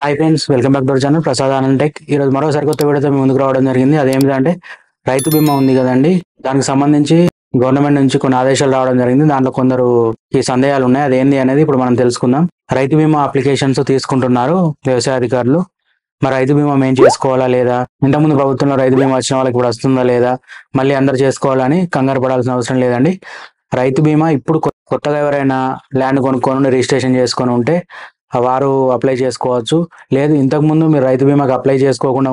Hi friends, welcome back to our channel Prasad Anand tech. ఈ రోజు మరోసారి కొత్త వీడియోతో మీ ముందుకు రావడం జరిగింది. అదేమిటంటే రైతు బీమా ఉంది కదండి, దానికి సంబంధించి గవర్నమెంట్ నుంచి కొన్ని ఆదేశాలు రావడం జరిగింది. దాంట్లో కొందరు ఈ సందేహాలు ఉన్నాయి. అదేంటి అనేది ఇప్పుడు మనం తెలుసుకుందాం. రైతు బీమా అప్లికేషన్స్ తీసుకుంటున్నారు వ్యవసాయ అధికారులు. మరి రైతు బీమా మేము చేసుకోవాలా లేదా, ఇంతకుముందు ప్రభుత్వంలో రైతు బీమా వచ్చిన వాళ్ళకి ఇప్పుడు వస్తుందా లేదా, మళ్ళీ అందరు చేసుకోవాలని కంగారు పడాల్సిన అవసరం లేదండి. రైతు బీమా ఇప్పుడు కొత్తగా ఎవరైనా ల్యాండ్ కొనుక్కొని రిజిస్ట్రేషన్ చేసుకొని ఉంటే వారు అప్లై చేసుకోవచ్చు. లేదు ఇంతకుముందు మీరు రైతు బీమాకి అప్లై చేసుకోకుండా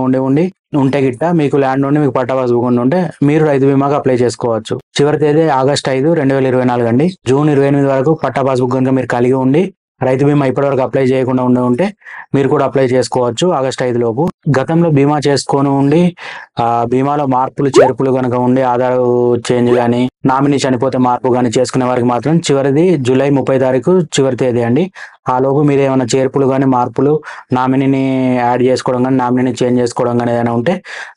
ఉంటే గిట్ట మీకు ల్యాండ్ నుండి మీకు పట్టా పాస్ బుక్ ఉంటే మీరు రైతు బీమాకి అప్లై చేసుకోవచ్చు. చివరి తేదీ ఆగస్ట్ 5, 2024 అండి. జూన్ 28 వరకు పట్టా పాస్ బుక్ కనుక మీరు కలిగి ఉండి రైతు బీమా ఇప్పటివరకు అప్లై చేయకుండా ఉంటే మీరు కూడా అప్లై చేసుకోవచ్చు ఆగస్ట్ 5 లోపు. గతంలో బీమా చేసుకొని ఉండి బీమాలో మార్పులు చేర్పులు కనుక ఉండి ఆధార్ చేంజ్ కానీ నామినీ చనిపోతే మార్పు కానీ చేసుకునే వారికి మాత్రం చివరిది జూలై 30 తారీఖు చివరి తేదీ అండి. ఆ లోపు మీరు ఏమైనా చేర్పులు కానీ మార్పులు నామినీని యాడ్ చేసుకోవడం కానీ నామినీని చేంజ్ చేసుకోవడం కానీ ఏదైనా ఉంటే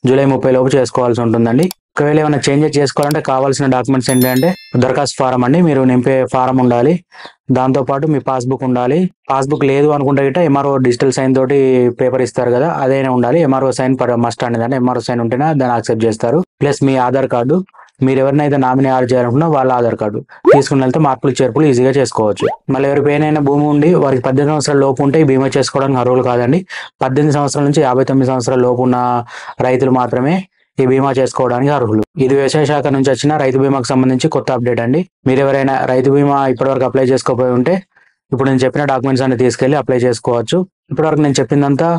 జూలై 30 లోపు చేసుకోవాల్సి ఉంటుందండి. ఒకవేళ ఏమైనా చేంజెస్ చేసుకోవాలంటే కావాల్సిన డాక్యుమెంట్స్ ఏంటంటే దరఖాస్తు ఫారం అండి, మీరు నింపే ఫారం ఉండాలి. దాంతోపాటు మీ పాస్బుక్ ఉండాలి. పాస్బుక్ లేదు అనుకుంటే గిట్ట ఎంఆర్ఓ డిజిటల్ సైన్ తోటి పేపర్ ఇస్తారు కదా, అదైనా ఉండాలి. ఎంఆర్ఓ సైన్ మస్ట్ అనేది ఎంఆర్ఓ సైన్ ఉంటేనే దాన్ని యాక్సెప్ట్ చేస్తారు. ప్లస్ మీ ఆధార్ కార్డు, మీరు ఎవరినైతే నామినీ యాడ్ చేయాలనుకున్నా వాళ్ళ ఆధార్ కార్డు తీసుకుని వెళ్తే మార్పులు చేర్పులు ఈజీగా చేసుకోవచ్చు. మళ్ళీ ఎవరిపైన భూమి ఉండి వారికి 18 సంవత్సరాల లోపు ఉంటే ఈ బీమా చేసుకోవడానికి అర్హులు కాదండి. 18 సంవత్సరాల నుంచి 59 సంవత్సరాల లోపు ఉన్న రైతులు మాత్రమే ఈ బీమా చేసుకోవడానికి అర్హులు. ఇది వ్యవసాయ శాఖ నుంచి వచ్చిన రైతు బీమాకు సంబంధించి కొత్త అప్డేట్ అండి. మీరు ఎవరైనా రైతు బీమా ఇప్పటివరకు అప్లై చేసుకోకపోయి ఉంటే ఇప్పుడు నేను చెప్పిన డాక్యుమెంట్స్ అన్ని తీసుకెళ్లి అప్లై చేసుకోవచ్చు. ఇప్పటివరకు నేను చెప్పిందంతా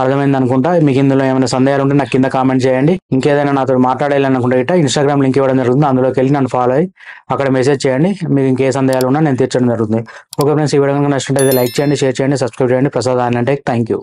అర్థమైంది అనుకుంటా. మీకు ఇందులో ఏమైనా సందేహాలు ఉంటే నాకు కింద కామెంట్ చేయండి. ఇంకేదైనా నాతో మాట్లాడాలనుకుంటే ఇట్లా ఇన్స్టాగ్రామ్ లింక్ ఇవ్వడం జరుగుతుంది, అందులోకి వెళ్ళి నన్ను ఫాలో అయ్యి అక్కడ మెసేజ్ చేయండి. మీకు ఇంకే సందేహాలు ఉన్నా నేను తీర్చడం జరుగుతుంది. ఓకే ఫ్రెండ్స్, ఈ వీడియో కనుక నచ్చినట్లయితే లైక్ చేయండి, షేర్ చేయండి, సబ్స్క్రైబ్ చేయండి. Prasad Anand tech. Thank you.